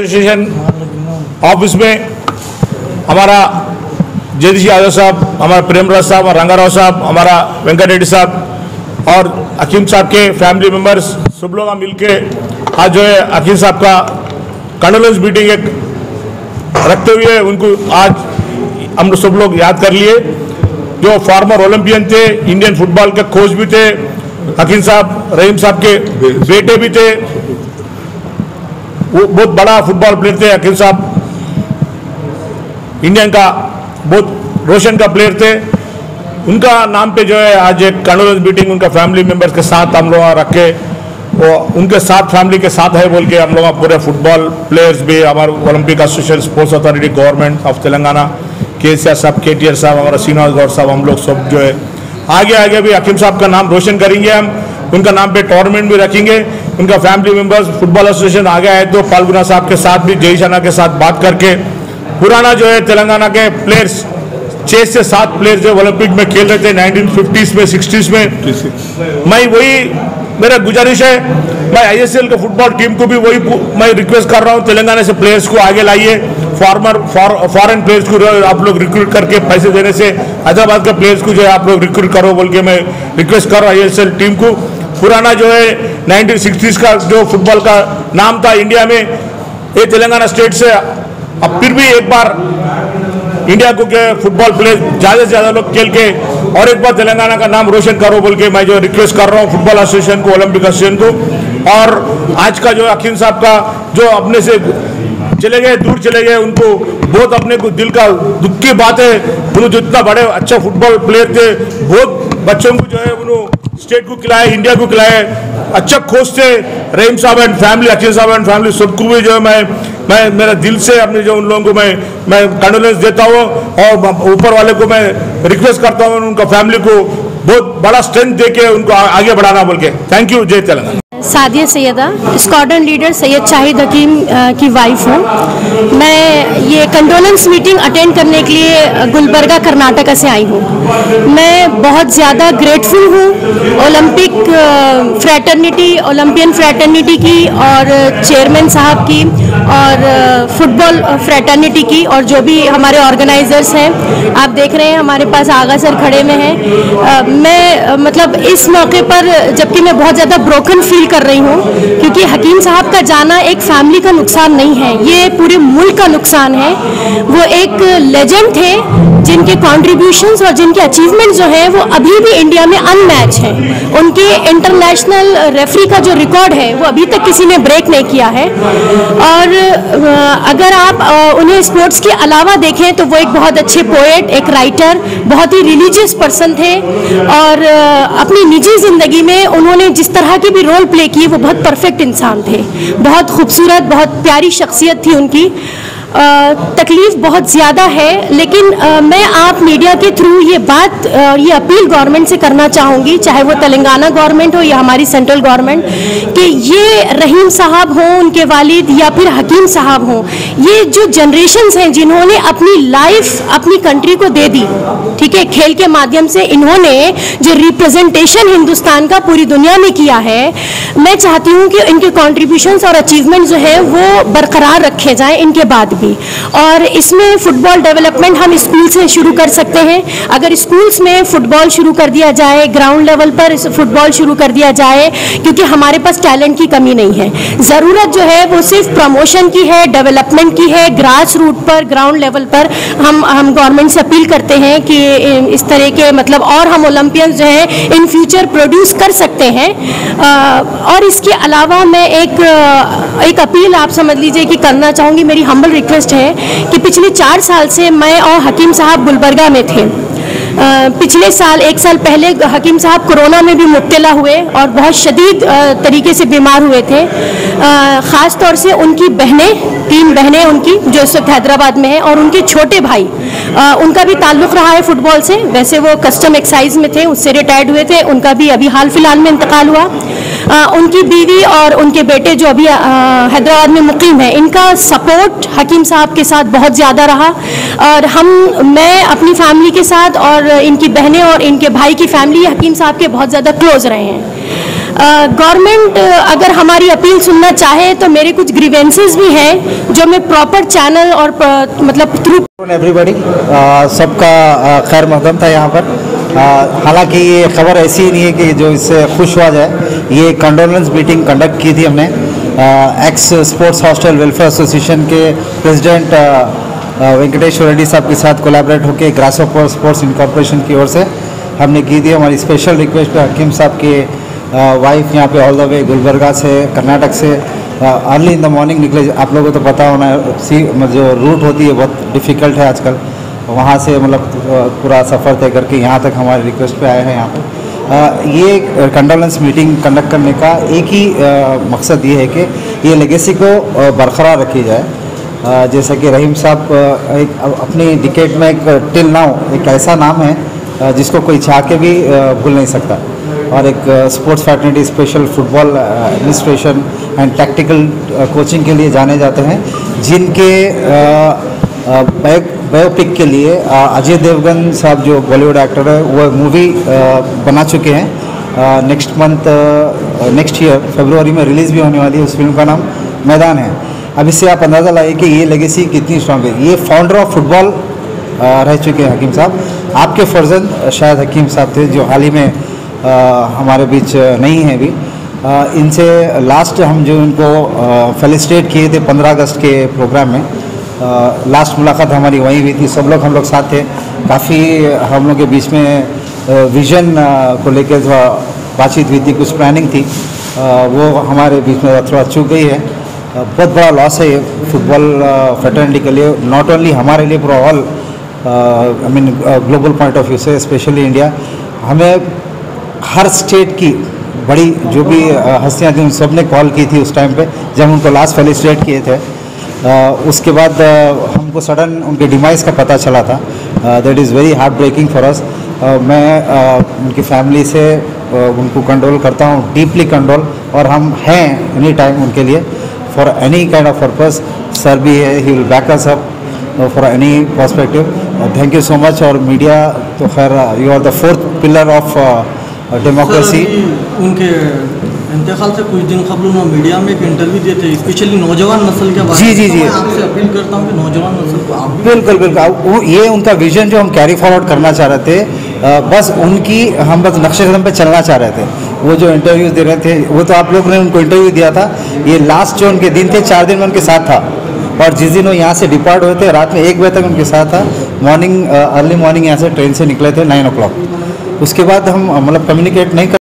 Association office में हमारा जगदीश यादव साहब, हमारा प्रेमराज साहब, रंगाराव साहब, हमारा वेंकट रेड्डी साहब और हकीम साहब के फैमिली मेंबर्स सब लोग मिल के आज जो है हकीम साहब का कंडोलेंस मीटिंग एक रखते हुए उनको आज हम सब लोग याद कर लिए। जो फॉर्मर ओलंपियन थे, इंडियन फुटबॉल के कोच भी थे, हकीम साहब रहीम साहब के बेटे भी थे, वो बहुत बड़ा फुटबॉल प्लेयर थे। हकीम साहब इंडियन का बहुत रोशन का प्लेयर थे। उनका नाम पे जो है आज एक कंडोलेंस मीटिंग उनका फैमिली मेंबर्स के साथ हम लोग रख के, वो उनके साथ फैमिली के साथ है बोल के हम लोग पूरे फुटबॉल प्लेयर्स भी, हमारे Olympic association, sports authority, government of Telangana, KCR साहब, केटीआर साहब, हमारा श्रीनिवास गौड़ साहब, हम लोग सब जो है आगे भी हकीम साहब का नाम रोशन करेंगे। हम उनका नाम पे टूर्नामेंट भी रखेंगे। उनका फैमिली मेंबर्स फुटबॉल एसोसिएशन आगे आए तो फाल्गुना साहब के साथ भी, जय शाना के साथ बात करके पुराना जो है तेलंगाना के प्लेयर्स 6 से 7 प्लेयर्स जो ओलंपिक में खेल रहे थे 1950s में, 60s में, मैं वही मेरा गुजारिश है, मैं आईएसएल के फुटबॉल टीम को भी वही मैं रिक्वेस्ट कर रहा हूँ, तेलंगाना से प्लेयर्स को आगे लाइए। फॉरेन प्लेयर्स को आप लोग रिक्रूट करके पैसे देने से हैदराबाद के प्लेयर्स को जो है आप लोग रिक्रूट करो बोल के मैं रिक्वेस्ट कर रहा हूँ आईएसएल टीम को। पुराना जो है 1960s का जो फुटबॉल का नाम था इंडिया में, ये तेलंगाना स्टेट से अब फिर भी एक बार इंडिया को के फुटबॉल प्लेयर ज़्यादा से ज़्यादा लोग खेल के और एक बार तेलंगाना का नाम रोशन करो बोल के मैं जो रिक्वेस्ट कर रहा हूँ फुटबॉल एसोसिएशन को, ओलंपिक एसोसिएशन को। और आज का जो हकीम साहब का जो अपने से चले गए, दूर चले गए, उनको बहुत अपने को दिल का दुख की बात है। उन्होंने जो इतना बड़े अच्छा फुटबॉल प्लेयर थे, बहुत बच्चों को जो है उन्होंने स्टेट को खिलाए, इंडिया को खिलाए, अच्छा कोच थे रहीम साहब एंड फैमिली, हकीम साहब एंड फैमिली सबको भी जो है मैं मेरा दिल से अपने जो उन लोगों को मैं कंडोलेंस देता हूँ और ऊपर वाले को मैं रिक्वेस्ट करता हूँ उनका फैमिली को बहुत बड़ा स्ट्रेंथ दे के उनको आगे बढ़ाना बोल के। Thank you. जय तेलंगाना। सादिया सैयदा, स्क्वाड्रन लीडर सैयद शाहिद हकीम की वाइफ हूँ। मैं ये कंडोलेंस मीटिंग अटेंड करने के लिए गुलबर्गा कर्नाटका से आई हूँ। मैं बहुत ज़्यादा ग्रेटफुल हूँ ओलंपिक फ्रैटर्निटी, ओलंपियन फ्रैटर्निटी की और चेयरमैन साहब की और फुटबॉल फ्रैटर्निटी की और जो भी हमारे ऑर्गेनाइजर्स हैं। आप देख रहे हैं हमारे पास आगा सर खड़े में हैं। मैं मतलब इस मौके पर जबकि मैं बहुत ज़्यादा ब्रोकन फील कर रही हूँ क्योंकि हकीम साहब का जाना एक फैमिली का नुकसान नहीं है, ये पूरे मुल्क का नुकसान है। वो एक लेजेंड थे जिनके कॉन्ट्रीब्यूशंस और जिनके अचीवमेंट जो है वो अभी भी इंडिया में अनमैच हैं। उनके इंटरनेशनल रेफरी का जो रिकॉर्ड है वो अभी तक किसी ने ब्रेक नहीं किया है। और अगर आप उन्हें स्पोर्ट्स के अलावा देखें तो वो एक बहुत अच्छे पोएट, एक राइटर, बहुत ही रिलीजियस पर्सन थे और अपनी निजी ज़िंदगी में उन्होंने जिस तरह के भी रोल प्ले किए वो बहुत परफेक्ट इंसान थे। बहुत खूबसूरत, बहुत प्यारी शख्सियत थी उनकी। तकलीफ़ बहुत ज़्यादा है, लेकिन मैं आप मीडिया के थ्रू ये बात, ये अपील गवर्नमेंट से करना चाहूँगी, चाहे वो तेलंगाना गवर्नमेंट हो या हमारी सेंट्रल गवर्नमेंट, कि ये रहीम साहब हों, उनके वालिद या फिर हकीम साहब हों, ये जो जनरेशन्स हैं जिन्होंने अपनी लाइफ अपनी कंट्री को दे दी, ठीक है, खेल के माध्यम से इन्होंने जो रिप्रेजेंटेशन हिंदुस्तान का पूरी दुनिया में किया है, मैं चाहती हूँ कि इनके कॉन्ट्रीब्यूशंस और अचीवमेंट जो है वो बरकरार रखे जाएँ इनके बाद भी। और इसमें फुटबॉल डेवलपमेंट हम स्कूल से शुरू कर सकते हैं। अगर स्कूल्स में फुटबॉल शुरू कर दिया जाए, ग्राउंड लेवल पर फुटबॉल शुरू कर दिया जाए, क्योंकि हमारे पास टैलेंट की कमी नहीं है। ज़रूरत जो है वो सिर्फ प्रमोशन की है, डेवलपमेंट की है, ग्रास रूट पर, ग्राउंड लेवल पर। हम गवर्नमेंट से अपील करते हैं कि इस तरह के मतलब और हम ओलंपियंस जो है इन फ्यूचर प्रोड्यूस कर सकते हैं। और इसके अलावा मैं एक अपील आप समझ लीजिए कि करना चाहूँगी, मेरी हम्बल रिक्वेस्ट है कि पिछले 4 साल से मैं और हकीम साहब गुलबर्गा में थे। पिछले साल, 1 साल पहले हकीम साहब कोरोना में भी मुब्तला हुए और बहुत शदीद तरीके से बीमार हुए थे। ख़ास तौर से उनकी बहनें, 3 बहनें उनकी जो इस वक्त हैदराबाद में हैं, और उनके छोटे भाई, उनका भी ताल्लुक़ रहा है फुटबॉल से। वैसे वो कस्टम एक्साइज में थे, उससे रिटायर्ड हुए थे, उनका भी अभी हाल फिलहाल में इंतकाल हुआ। उनकी बीवी और उनके बेटे जो अभी हैदराबाद में मुकीम है, इनका सपोर्ट हकीम साहब के साथ बहुत ज़्यादा रहा। और मैं अपनी फैमिली के साथ और इनकी बहनें और इनके भाई की फैमिली हकीम साहब के बहुत ज़्यादा क्लोज रहे हैं। गवर्नमेंट अगर हमारी अपील सुनना चाहे तो मेरे कुछ ग्रीवेंसेस भी हैं जो मैं प्रॉपर चैनल और मतलब थ्रू एवरीबॉडी सबका खैर मकदम था यहाँ पर। हालांकि ये खबर ऐसी ही नहीं है कि जो इससे खुश हुआ जाए। ये कंडोलेंस मीटिंग कंडक्ट की थी हमने x sports hostel welfare association के प्रेसिडेंट वेंकटेश्वर रेड्डी साहब के साथ कोलैबोरेट होकर ग्रासहोपर स्पोर्ट्स इनकॉर्पोरेशन की ओर से हमने की थी। हमारी स्पेशल रिक्वेस्ट पे हकीम साहब के वाइफ यहाँ पे ऑल द वे गुलबर्गा से कर्नाटक से अर्ली इन द मॉर्निंग निकले। आप लोगों को तो पता होना है जो रूट होती है बहुत डिफ़िकल्ट है आजकल, वहाँ से मतलब पूरा सफ़र तय करके यहाँ तक हमारी रिक्वेस्ट पे आए हैं। यहाँ पर ये कंडोलेंस मीटिंग कंडक्ट करने का एक ही मकसद ये है कि ये लेगेसी को बरकरार रखी जाए। जैसा कि रहीम साहब एक अपनी डिकेड में एक टिल नाउ एक ऐसा नाम है जिसको कोई चाह के भी भूल नहीं सकता, और एक sports fraternity special football administration and tactical coaching के लिए जाने जाते हैं, जिनके बायोपिक के लिए अजय देवगन साहब जो बॉलीवुड एक्टर है वो मूवी बना चुके हैं। नेक्स्ट ईयर फरवरी में रिलीज़ भी होने वाली है। उस फिल्म का नाम मैदान है। अब इससे आप अंदाज़ा लाइए कि ये लेगेसी कितनी स्ट्रांग है। ये फाउंडर ऑफ फुटबॉल रह चुके हैं हकीम साहब। आपके फर्जंद शायद हकीम साहब थे जो हाल ही में हमारे बीच नहीं है अभी। इनसे लास्ट हम जो इनको फेलिसिटेट किए थे 15 अगस्त के प्रोग्राम में, लास्ट मुलाकात हमारी वहीं हुई थी। सब लोग हम लोग साथ थे। काफ़ी हम लोग के बीच में विजन को लेकर बातचीत हुई थी, कुछ प्लानिंग थी, वो हमारे बीच में थोड़ा चूक गई है। बहुत बड़ा लॉस है ये फुटबॉल फ्रेटर्निटी के लिए, नॉट ओनली हमारे लिए पूरा all I mean global point of view से, स्पेशली इंडिया। हमें हर स्टेट की बड़ी जो भी हस्तियाँ थी उन सब ने कॉल की थी उस टाइम पे जब उनको लास्ट फेलिसिटेट किए थे। उसके बाद हमको सडन उनके डिमाइस का पता चला था। That is very heartbreaking for us. मैं उनकी फैमिली से उनको कंडोल करता हूँ, डीपली कंडोल, और हम हैं एनी टाइम उनके लिए for any kind of purpose. Sir भी है, he will back us up for any perspective. Thank you so much. और मीडिया तो खैर you are the fourth pillar of democracy. उनके इंतकाल से कुछ दिन कबल उन्होंने मीडिया में एक इंटरव्यू दिए थे, स्पेशली नौजवान नस्ल के बारे में। जी। मैं आपसे अपील करता हूँ कि नौजवान नस्ल को आप बिल्कुल ये उनका विजन जो हम कैरी फॉरवर्ड करना चाह रहे थे, बस उनकी हम बस नक्शे कदम पे चलना चाह रहे थे। वो जो इंटरव्यूज़ दे रहे थे वो तो आप लोगों ने उनको इंटरव्यू दिया था। ये लास्ट जो उनके दिन थे 4 दिन में उनके साथ था, और जिस दिन वो यहाँ से डिपार्ट हुए थे रात में 1 बजे तक उनके साथ था। अर्ली मॉर्निंग यहाँ से ट्रेन से निकले थे 9 o'clock। उसके बाद हम मतलब कम्युनिकेट नहीं कर